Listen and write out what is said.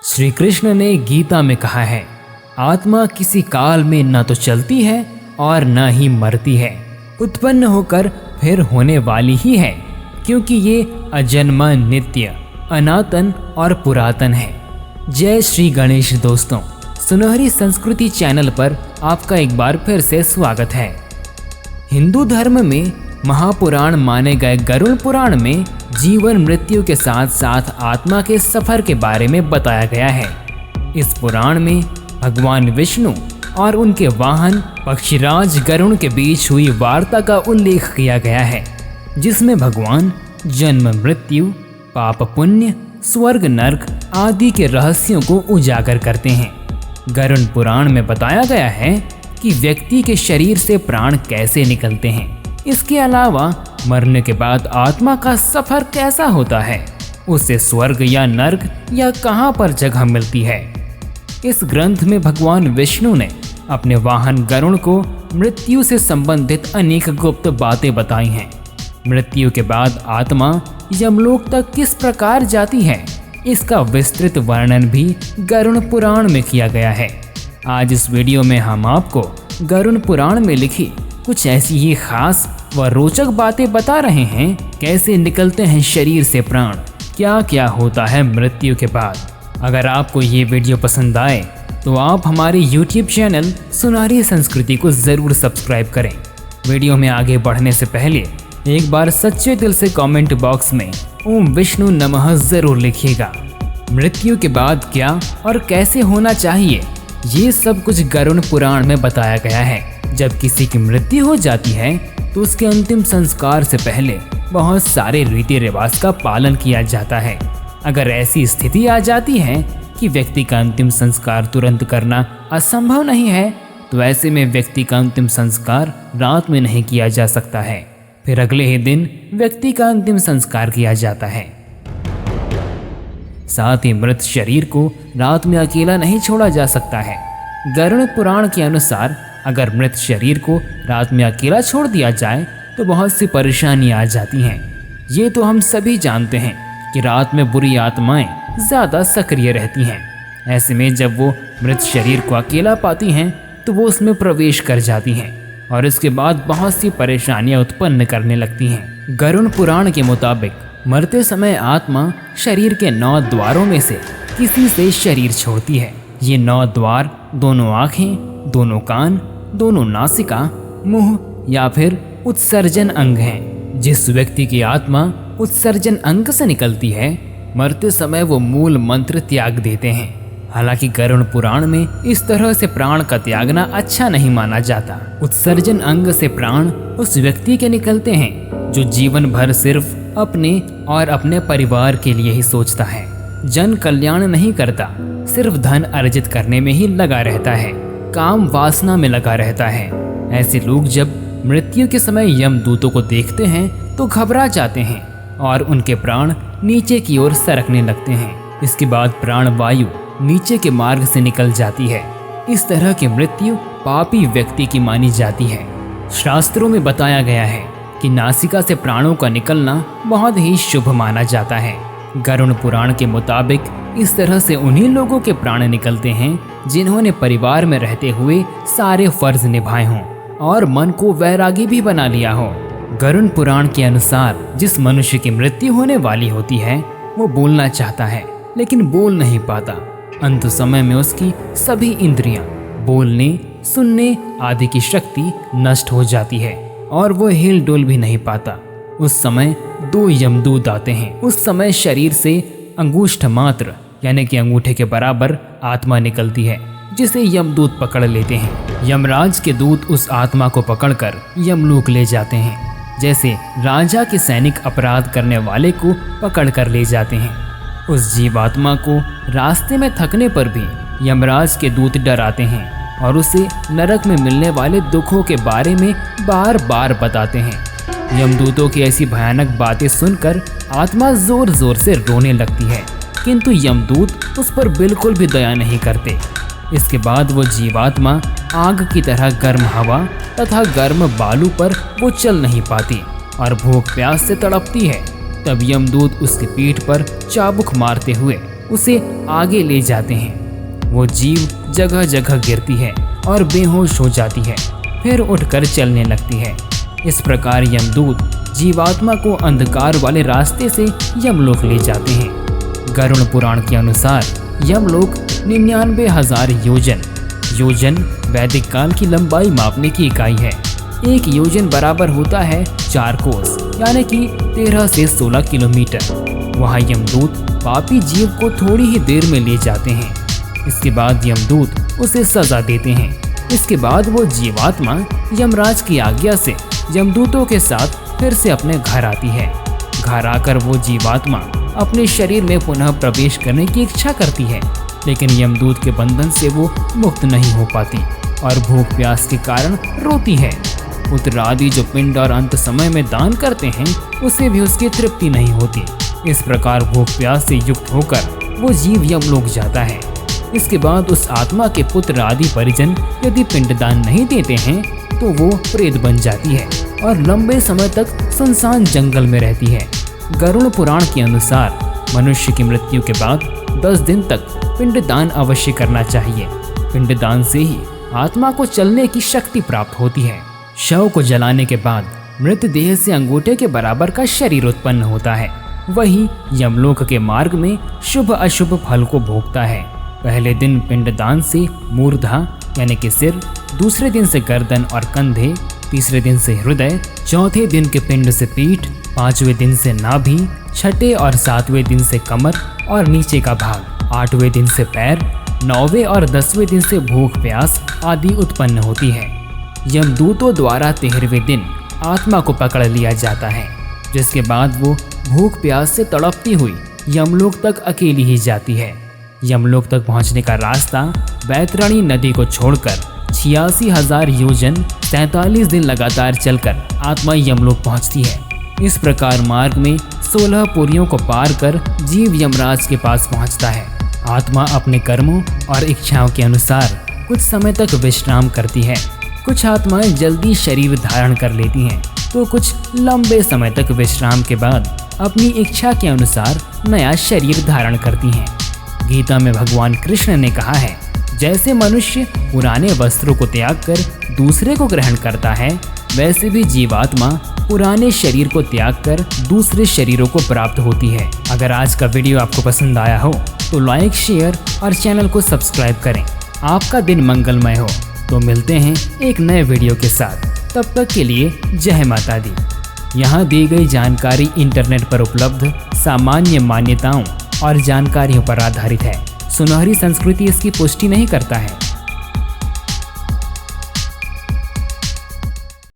श्री कृष्ण ने गीता में कहा है, आत्मा किसी काल में न तो चलती है और न ही मरती है, उत्पन्न होकर फिर होने वाली ही है, क्योंकि ये अजन्मा, नित्य, अनातन और पुरातन है। जय श्री गणेश दोस्तों, सुनहरी संस्कृति चैनल पर आपका एक बार फिर से स्वागत है। हिंदू धर्म में महापुराण माने गए गरुड़ पुराण में जीवन मृत्यु के साथ साथ आत्मा के सफर के बारे में बताया गया है। इस पुराण में भगवान विष्णु और उनके वाहन पक्षीराज गरुड़ के बीच हुई वार्ता का उल्लेख किया गया है, जिसमें भगवान जन्म मृत्यु, पाप पुण्य, स्वर्ग नरक आदि के रहस्यों को उजागर करते हैं। गरुड़ पुराण में बताया गया है कि व्यक्ति के शरीर से प्राण कैसे निकलते हैं। इसके अलावा मरने के बाद आत्मा का सफर कैसा होता है, उसे स्वर्ग या नर्क या कहां पर जगह मिलती है। इस ग्रंथ में भगवान विष्णु ने अपने वाहन गरुड़ को मृत्यु से संबंधित अनेक गुप्त बातें बताई हैं। मृत्यु के बाद आत्मा यमलोक तक किस प्रकार जाती है, इसका विस्तृत वर्णन भी गरुड़ पुराण में किया गया है। आज इस वीडियो में हम आपको गरुड़ पुराण में लिखी कुछ ऐसी ही खास व रोचक बातें बता रहे हैं, कैसे निकलते हैं शरीर से प्राण, क्या क्या होता है मृत्यु के बाद। अगर आपको ये वीडियो पसंद आए तो आप हमारे YouTube चैनल सुनहरी संस्कृति को ज़रूर सब्सक्राइब करें। वीडियो में आगे बढ़ने से पहले एक बार सच्चे दिल से कमेंट बॉक्स में ओम विष्णु नमः ज़रूर लिखिएगा। मृत्यु के बाद क्या और कैसे होना चाहिए, ये सब कुछ गरुड़ पुराण में बताया गया है। जब किसी की मृत्यु हो जाती है तो उसके अंतिम संस्कार से पहले बहुत सारे रीति रिवाज का पालन किया जाता है। अगर ऐसी स्थिति आ जाती है कि व्यक्ति का अंतिम संस्कार तुरंत करना असंभव नहीं है, तो ऐसे में व्यक्ति का अंतिम संस्कार रात में नहीं किया जा सकता है, फिर अगले ही दिन व्यक्ति का अंतिम संस्कार किया जाता है। साथ ही मृत शरीर को रात में अकेला नहीं छोड़ा जा सकता है। गरुड़ पुराण के अनुसार अगर मृत शरीर को रात में अकेला छोड़ दिया जाए तो बहुत सी परेशानियां आ जाती हैं। ये तो हम सभी जानते हैं कि रात में बुरी आत्माएं ज़्यादा सक्रिय रहती हैं। ऐसे में जब वो मृत शरीर को अकेला पाती हैं तो वो उसमें प्रवेश कर जाती हैं और इसके बाद बहुत सी परेशानियां उत्पन्न करने लगती हैं। गरुड़ पुराण के मुताबिक मरते समय आत्मा शरीर के 9 द्वारों में से किसी से शरीर छोड़ती है। ये 9 द्वार दोनों आँखें, दोनों कान, दोनों नासिका, मुंह या फिर उत्सर्जन अंग हैं। जिस व्यक्ति की आत्मा उत्सर्जन अंग से निकलती है, मरते समय वो मूल मंत्र त्याग देते हैं। हालांकि गरुड़ पुराण में इस तरह से प्राण का त्यागना अच्छा नहीं माना जाता। उत्सर्जन अंग से प्राण उस व्यक्ति के निकलते हैं जो जीवन भर सिर्फ अपने और अपने परिवार के लिए ही सोचता है, जन कल्याण नहीं करता, सिर्फ धन अर्जित करने में ही लगा रहता है, काम वासना में लगा रहता है। ऐसे लोग जब मृत्यु के समय यमदूतों को देखते हैं तो घबरा जाते हैं और उनके प्राण नीचे की ओर सरकने लगते हैं। इसके बाद प्राण वायु नीचे के मार्ग से निकल जाती है। इस तरह की मृत्यु पापी व्यक्ति की मानी जाती है। शास्त्रों में बताया गया है कि नासिका से प्राणों का निकलना बहुत ही शुभ माना जाता है। गरुड़ पुराण के मुताबिक इस तरह से उन्हीं लोगों के प्राण निकलते हैं जिन्होंने परिवार में रहते हुए सारे फर्ज निभाए हों और मन को वैरागी भी बना लिया हो। गरुड़ पुराण के अनुसार जिस मनुष्य की मृत्यु होने वाली होती है वो बोलना चाहता है लेकिन बोल नहीं पाता। अंत समय में उसकी सभी इंद्रियां, बोलने, सुनने आदि की शक्ति नष्ट हो जाती है और वो हिल डुल भी नहीं पाता। उस समय 2 यमदूत आते हैं। उस समय शरीर से अंगुष्ठ मात्र यानी कि अंगूठे के बराबर आत्मा निकलती है, जिसे यमदूत पकड़ लेते हैं। यमराज के दूत उस आत्मा को पकड़कर यमलोक ले जाते हैं, जैसे राजा के सैनिक अपराध करने वाले को पकड़ कर ले जाते हैं। उस जीवात्मा को रास्ते में थकने पर भी यमराज के दूत डराते हैं और उसे नरक में मिलने वाले दुखों के बारे में बार बार बताते हैं। यमदूतों की ऐसी भयानक बातें सुनकर आत्मा जोर जोर से रोने लगती है, किंतु यमदूत उस पर बिल्कुल भी दया नहीं करते। इसके बाद वो जीवात्मा आग की तरह गर्म हवा तथा गर्म बालू पर वो चल नहीं पाती और भूख प्यास से तड़पती है। तब यमदूत उसकी पीठ पर चाबुक मारते हुए उसे आगे ले जाते हैं। वो जीव जगह जगह गिरती है और बेहोश हो जाती है, फिर उठकर चलने लगती है। इस प्रकार यमदूत जीवात्मा को अंधकार वाले रास्ते से यमलोक ले जाते हैं। गरुड़ पुराण के अनुसार यमलोक 99,000 योजन वैदिक काल की लंबाई मापने की इकाई है। एक योजन बराबर होता है 4 कोस, यानी कि 13 से 16 किलोमीटर। वहाँ यमदूत पापी जीव को थोड़ी ही देर में ले जाते हैं। इसके बाद यमदूत उसे सजा देते हैं। इसके बाद वो जीवात्मा यमराज की आज्ञा से यमदूतों के साथ फिर से अपने घर आती है। घर आकर वो जीवात्मा अपने शरीर में पुनः प्रवेश करने की इच्छा करती है, लेकिन यमदूत के बंधन से वो मुक्त नहीं हो पाती और भूख प्यास के कारण रोती है। पुत्र आदि जो पिंड और अंत समय में दान करते हैं, उसे भी उसकी तृप्ति नहीं होती। इस प्रकार भूख प्यास से युक्त होकर वो जीव यमलोक जाता है। इसके बाद उस आत्मा के पुत्र आदि परिजन यदि पिंडदान नहीं देते हैं तो वो प्रेत बन जाती है और लंबे समय तक सुनसान जंगल में रहती है। गरुड़ पुराण के अनुसार मनुष्य की मृत्यु के बाद 10 दिन तक पिंडदान अवश्य करना चाहिए। पिंडदान से ही आत्मा को चलने की शक्ति प्राप्त होती है। शव को जलाने के बाद मृत देह से अंगूठे के बराबर का शरीर उत्पन्न होता है। वही यमलोक के मार्ग में शुभ अशुभ फल को भोगता है। पहले दिन पिंडदान से मूर्धा यानी कि सिर, दूसरे दिन से गर्दन और कंधे, तीसरे दिन से हृदय, चौथे दिन के पिंड से पीठ, पांचवें दिन से नाभि, छठे और सातवें दिन से कमर और नीचे का भाग, आठवें दिन से पैर, 9वें और 10वें दिन से भूख प्यास आदि उत्पन्न होती है। यमदूतों द्वारा 13वें दिन आत्मा को पकड़ लिया जाता है, जिसके बाद वो भूख प्यास से तड़पती हुई यमलोक तक अकेली ही जाती है। यमलोक तक पहुंचने का रास्ता बैतरणी नदी को छोड़कर 86,000 योजन 43 दिन लगातार चलकर आत्मा यमलोक पहुंचती है। इस प्रकार मार्ग में 16 पुरियों को पार कर जीव यमराज के पास पहुंचता है। आत्मा अपने कर्मों और इच्छाओं के अनुसार कुछ समय तक विश्राम करती है। कुछ आत्माएं जल्दी शरीर धारण कर लेती हैं, तो कुछ लंबे समय तक विश्राम के बाद अपनी इच्छा के अनुसार नया शरीर धारण करती हैं। गीता में भगवान कृष्ण ने कहा है, जैसे मनुष्य पुराने वस्त्रों को त्याग कर दूसरे को ग्रहण करता है, वैसे भी जीवात्मा पुराने शरीर को त्याग कर दूसरे शरीरों को प्राप्त होती है। अगर आज का वीडियो आपको पसंद आया हो तो लाइक, शेयर और चैनल को सब्सक्राइब करें। आपका दिन मंगलमय हो। तो मिलते हैं एक नए वीडियो के साथ। तब तक के लिए जय माता दी। यहाँ दी गई जानकारी इंटरनेट पर उपलब्ध सामान्य मान्यताओं और जानकारियों पर आधारित है। सुनहरी संस्कृति इसकी पुष्टि नहीं करता है।